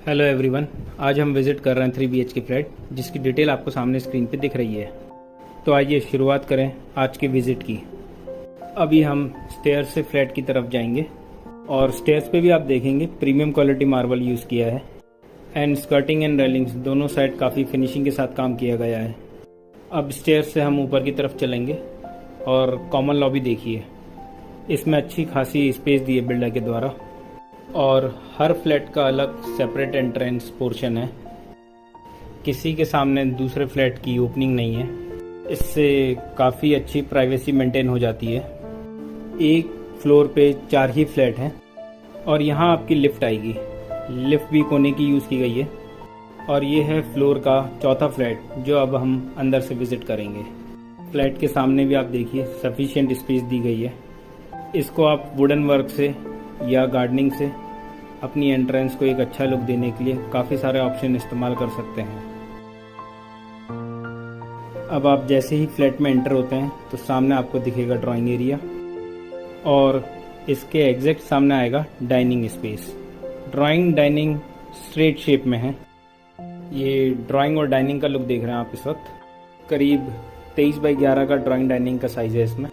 Hello everyone, आज हम visit कर रहे हैं 3 BHK फ्लैट जिसकी डिटेल आपको सामने स्क्रीन पे दिख रही है। तो आइए शुरुआत करें आज के विज़िट की। अभी हम स्टेयर से फ्लैट की तरफ जाएंगे और स्टेयर्स पे भी आप देखेंगे प्रीमियम क्वालिटी मार्बल यूज़ किया है एंड स्कर्टिंग एंड रेलिंग्स दोनों साइड काफ़ी फिनिशिंग के साथ काम किया गया है। अब स्टेयर से हम ऊपर की तरफ चलेंगे और कॉमन लॉबी देखिए, इसमें अच्छी खासी स्पेस दी है बिल्डर के द्वारा और हर फ्लैट का अलग सेपरेट एंट्रेंस पोर्शन है। किसी के सामने दूसरे फ्लैट की ओपनिंग नहीं है, इससे काफ़ी अच्छी प्राइवेसी मेंटेन हो जाती है। एक फ्लोर पे 4 ही फ्लैट हैं और यहाँ आपकी लिफ्ट आएगी। लिफ्ट भी कोने की यूज़ की गई है और ये है फ्लोर का 4था फ्लैट जो अब हम अंदर से विज़िट करेंगे। फ्लैट के सामने भी आप देखिए सफिशिएंट स्पेस दी गई है। इसको आप वुडन वर्क से या गार्डनिंग से अपनी एंट्रेंस को एक अच्छा लुक देने के लिए काफ़ी सारे ऑप्शन इस्तेमाल कर सकते हैं। अब आप जैसे ही फ्लैट में एंटर होते हैं तो सामने आपको दिखेगा ड्राइंग एरिया और इसके एग्जैक्ट सामने आएगा dining space. Drawing dining straight shape में है। ये ड्राइंग और डाइनिंग का लुक देख रहे हैं आप इस वक्त। करीब 23 बाई 11 का ड्राइंग डाइनिंग का साइज़ है इसमें।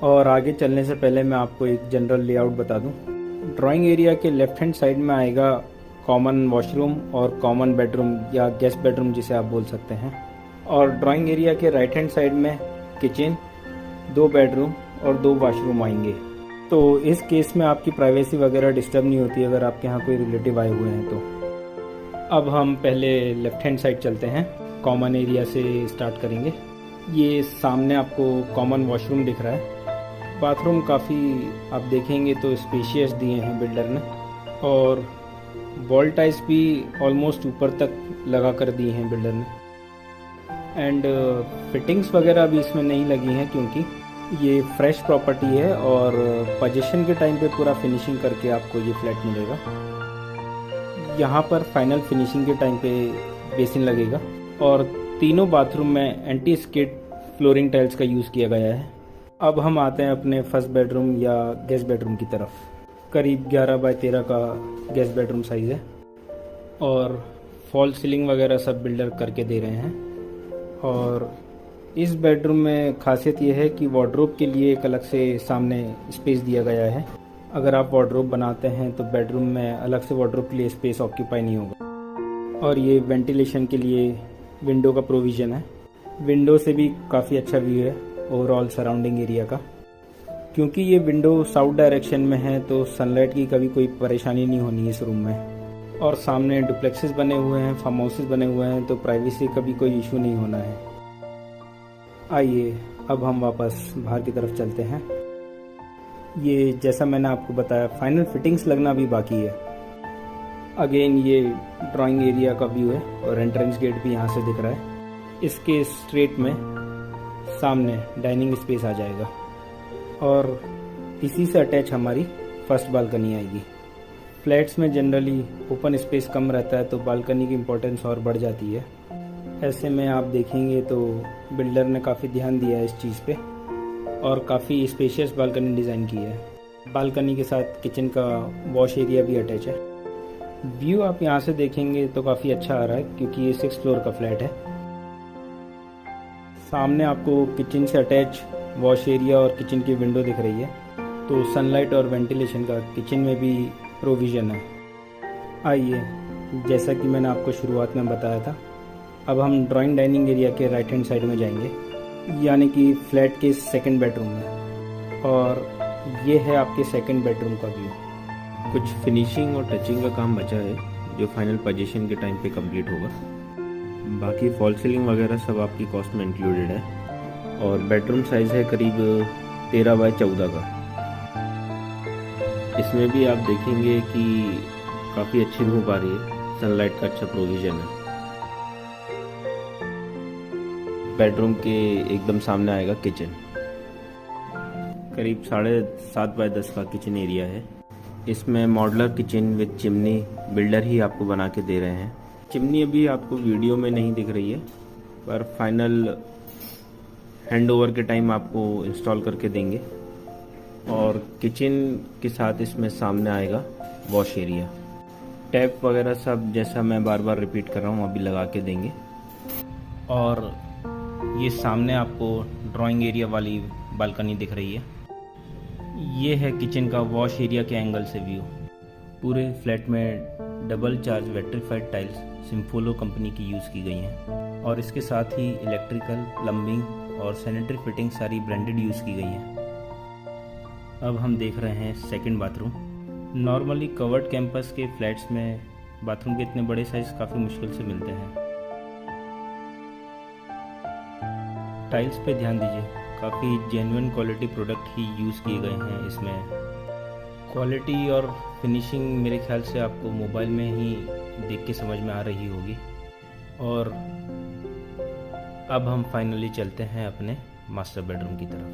और आगे चलने से पहले मैं आपको एक जनरल लेआउट बता दूं। ड्राइंग एरिया के लेफ्ट हैंड साइड में आएगा कॉमन वॉशरूम और कॉमन बेडरूम या गेस्ट बेडरूम जिसे आप बोल सकते हैं। और ड्राइंग एरिया के राइट हैंड साइड में किचन, 2 बेडरूम और 2 वॉशरूम आएंगे। तो इस केस में आपकी प्राइवेसी वगैरह डिस्टर्ब नहीं होती अगर आपके यहाँ कोई रिलेटिव आए हुए हैं तो। अब हम पहले लेफ्ट हैंड साइड चलते हैं, कॉमन एरिया से स्टार्ट करेंगे। ये सामने आपको कॉमन वॉशरूम दिख रहा है। बाथरूम काफ़ी आप देखेंगे तो स्पेशियस दिए हैं बिल्डर ने और वॉल टाइल्स भी ऑलमोस्ट ऊपर तक लगा कर दिए हैं बिल्डर ने। एंड फिटिंग्स वगैरह भी इसमें नहीं लगी हैं क्योंकि ये फ्रेश प्रॉपर्टी है और पोजीशन के टाइम पे पूरा फिनिशिंग करके आपको ये फ्लैट मिलेगा। यहाँ पर फाइनल फिनिशिंग के टाइम पे बेसिन लगेगा और तीनों बाथरूम में एंटी स्किड फ्लोरिंग टाइल्स का यूज़ किया गया है। अब हम आते हैं अपने फर्स्ट बेडरूम या गेस्ट बेडरूम की तरफ। करीब 11 बाई 13 का गेस्ट बेडरूम साइज़ है और फॉल सीलिंग वगैरह सब बिल्डर करके दे रहे हैं। और इस बेडरूम में खासियत यह है कि वार्डरोब के लिए एक अलग से सामने स्पेस दिया गया है। अगर आप वार्डरोब बनाते हैं तो बेडरूम में अलग से वार्डरोब के लिए स्पेस ऑक्यूपाई नहीं होगा। और ये वेंटिलेशन के लिए विंडो का प्रोविज़न है। विंडो से भी काफ़ी अच्छा व्यू है ओवरऑल सराउंडिंग एरिया का। क्योंकि ये विंडो साउथ डायरेक्शन में है तो सनलाइट की कभी कोई परेशानी नहीं होनी इस रूम में। और सामने डुप्लेक्सेस बने हुए हैं, फार्म हाउसेस बने हुए हैं तो प्राइवेसी का भी कोई इशू नहीं होना है। आइए अब हम वापस बाहर की तरफ चलते हैं। ये जैसा मैंने आपको बताया फाइनल फिटिंग्स लगना भी बाकी है। अगेन ये ड्राइंग एरिया का व्यू है और एंट्रेंस गेट भी यहाँ से दिख रहा है। इसके स्ट्रेट में सामने डाइनिंग स्पेस आ जाएगा और इसी से अटैच हमारी फर्स्ट बालकनी आएगी। फ्लैट्स में जनरली ओपन स्पेस कम रहता है तो बालकनी की इम्पोर्टेंस और बढ़ जाती है। ऐसे में आप देखेंगे तो बिल्डर ने काफ़ी ध्यान दिया है इस चीज़ पे और काफ़ी स्पेशियस बालकनी डिज़ाइन की है। बालकनी के साथ किचन का वॉश एरिया भी अटैच है। व्यू आप यहाँ से देखेंगे तो काफ़ी अच्छा आ रहा है क्योंकि ये 6th फ्लोर का फ्लैट है। सामने आपको किचन से अटैच वॉश एरिया और किचन की विंडो दिख रही है तो सनलाइट और वेंटिलेशन का किचन में भी प्रोविज़न है। आइए, जैसा कि मैंने आपको शुरुआत में बताया था, अब हम ड्राइंग डाइनिंग एरिया के राइट हैंड साइड में जाएंगे, यानी कि फ्लैट के सेकंड बेडरूम में। और ये है आपके सेकंड बेडरूम का व्यू। कुछ फिनिशिंग और टचिंग का काम बचा है जो फाइनल पोजीशन के टाइम पे कंप्लीट होगा। बाकी फॉल सीलिंग वगैरह सब आपकी कॉस्ट में इंक्लूडेड है। और बेडरूम साइज़ है करीब 13 बाई 14 का। इसमें भी आप देखेंगे कि काफ़ी अच्छी धूप आ रही है, सनलाइट का अच्छा प्रोविज़न है। बेडरूम के एकदम सामने आएगा किचन। करीब 7.5 बाई 10 का किचन एरिया है। इसमें modular kitchen with chimney builder ही आपको बना के दे रहे हैं। चिमनी अभी आपको वीडियो में नहीं दिख रही है पर फाइनल हैंड ओवर के टाइम आपको इंस्टॉल करके देंगे। और किचन के साथ इसमें सामने आएगा वॉश एरिया। टैप वगैरह सब जैसा मैं बार बार रिपीट कर रहा हूँ अभी लगा के देंगे। और ये सामने आपको ड्राइंग एरिया वाली बालकनी दिख रही है। ये है किचन का वॉश एरिया के एंगल से व्यू। पूरे फ्लैट में double charge vitrified tiles Simpolo company की यूज़ की गई हैं और इसके साथ ही इलेक्ट्रिकल, प्लम्बिंग और सैनिटरी फिटिंग सारी ब्रांडेड यूज़ की गई हैं। अब हम देख रहे हैं second bathroom. Normally covered campus के फ्लैट्स में बाथरूम के इतने बड़े साइज़ काफ़ी मुश्किल से मिलते हैं। टाइल्स पे ध्यान दीजिए, काफ़ी जेन्युइन क्वालिटी प्रोडक्ट ही यूज़ किए गए हैं इसमें। क्वालिटी और फिनिशिंग मेरे ख्याल से आपको मोबाइल में ही देख के समझ में आ रही होगी। और अब हम फाइनली चलते हैं अपने मास्टर बेडरूम की तरफ।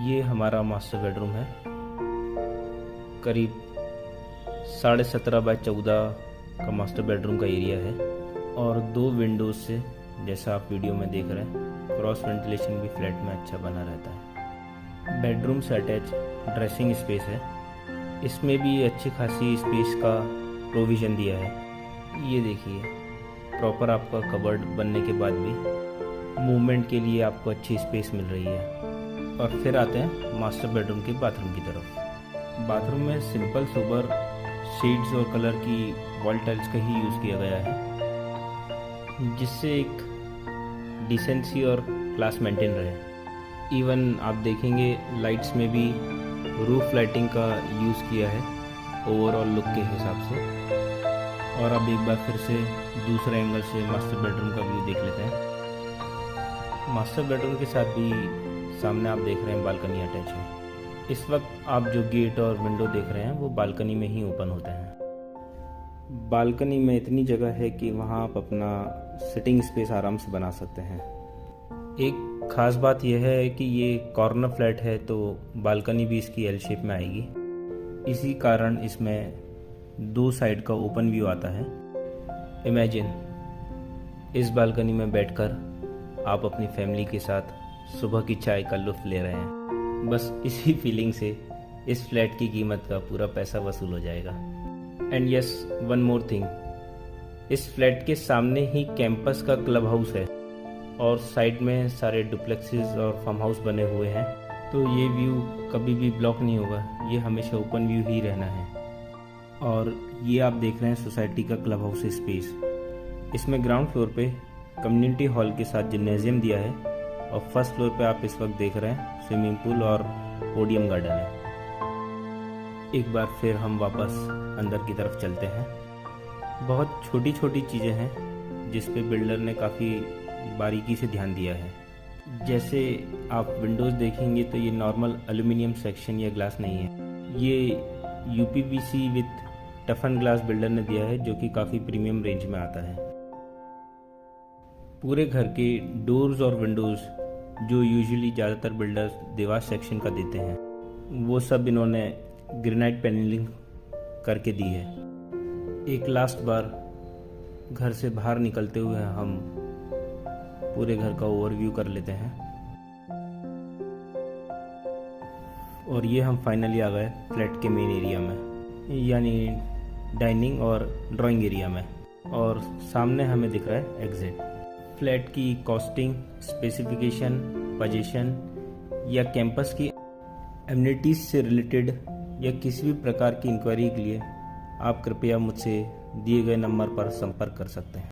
ये हमारा मास्टर बेडरूम है। करीब 17.5 बाय 14 का मास्टर बेडरूम का एरिया है और 2 विंडोज से, जैसा आप वीडियो में देख रहे हैं, क्रॉस वेंटिलेशन भी फ्लैट में अच्छा बना रहता है। बेडरूम से अटैच ड्रेसिंग स्पेस है। इसमें भी अच्छी खासी स्पेस का प्रोविज़न दिया है। ये देखिए, प्रॉपर आपका कबर्ड बनने के बाद भी मूवमेंट के लिए आपको अच्छी स्पेस मिल रही है। और फिर आते हैं मास्टर बेडरूम के बाथरूम की तरफ। बाथरूम में सिंपल सोबर शेड्स और कलर की वॉल टाइल्स का ही यूज़ किया गया है, जिससे एक डिसेंसी और क्लास मेंटेन रहे। इवन आप देखेंगे लाइट्स में भी रूफ लाइटिंग का यूज़ किया है ओवरऑल लुक के हिसाब से। और अब एक बार फिर से दूसरे एंगल से मास्टर बेडरूम का व्यू देख लेते हैं। मास्टर बेडरूम के साथ भी सामने आप देख रहे हैं बालकनी अटैच है। इस वक्त आप जो गेट और विंडो देख रहे हैं वो बालकनी में ही ओपन होते हैं। बालकनी में इतनी जगह है कि वहाँ आप अपना सिटिंग स्पेस आराम से बना सकते हैं। एक ख़ास बात यह है कि ये कॉर्नर फ्लैट है तो बालकनी भी इसकी एल शेप में आएगी। इसी कारण इसमें 2 साइड का ओपन व्यू आता है। इमेजिन इस बालकनी में बैठकर आप अपनी फैमिली के साथ सुबह की चाय का लुत्फ़ ले रहे हैं। बस इसी फीलिंग से इस फ्लैट की कीमत का पूरा पैसा वसूल हो जाएगा। And yes, one more thing, इस फ्लैट के सामने ही कैंपस का क्लब हाउस है और साइड में सारे डुप्लेक्सेस और फार्म हाउस बने हुए हैं, तो ये व्यू कभी भी ब्लॉक नहीं होगा, ये हमेशा ओपन व्यू ही रहना है। और ये आप देख रहे हैं सोसाइटी का क्लब हाउस स्पेस। इसमें ग्राउंड फ्लोर पे कम्युनिटी हॉल के साथ जिम्नेजियम दिया है और फर्स्ट फ्लोर पे आप इस वक्त देख रहे हैं स्विमिंग पूल और पोडियम गार्डन है। एक बार फिर हम वापस अंदर की तरफ चलते हैं। बहुत छोटी छोटी चीज़ें हैं जिस पे बिल्डर ने काफ़ी बारीकी से ध्यान दिया है। जैसे आप विंडोज़ देखेंगे तो ये नॉर्मल एल्यूमिनियम सेक्शन या ग्लास नहीं है, ये यूपीवीसी विथ टफन ग्लास बिल्डर ने दिया है, जो कि काफ़ी प्रीमियम रेंज में आता है। पूरे घर के डोर्स और विंडोज़ जो यूजुअली ज़्यादातर बिल्डर्स दीवार सेक्शन का देते हैं, वो सब इन्होंने ग्रेनाइट पैनलिंग करके दी है। एक लास्ट बार घर से बाहर निकलते हुए हम पूरे घर का ओवरव्यू कर लेते हैं। और ये हम फाइनली आ गए फ्लैट के मेन एरिया में, यानी डाइनिंग और ड्राइंग एरिया में। और सामने हमें दिख रहा है एग्जिट। फ्लैट की कॉस्टिंग, स्पेसिफिकेशन, पोजीशन या कैंपस की एमिनिटीज़ से रिलेटेड या किसी भी प्रकार की इंक्वायरी के लिए आप कृपया मुझसे दिए गए नंबर पर संपर्क कर सकते हैं।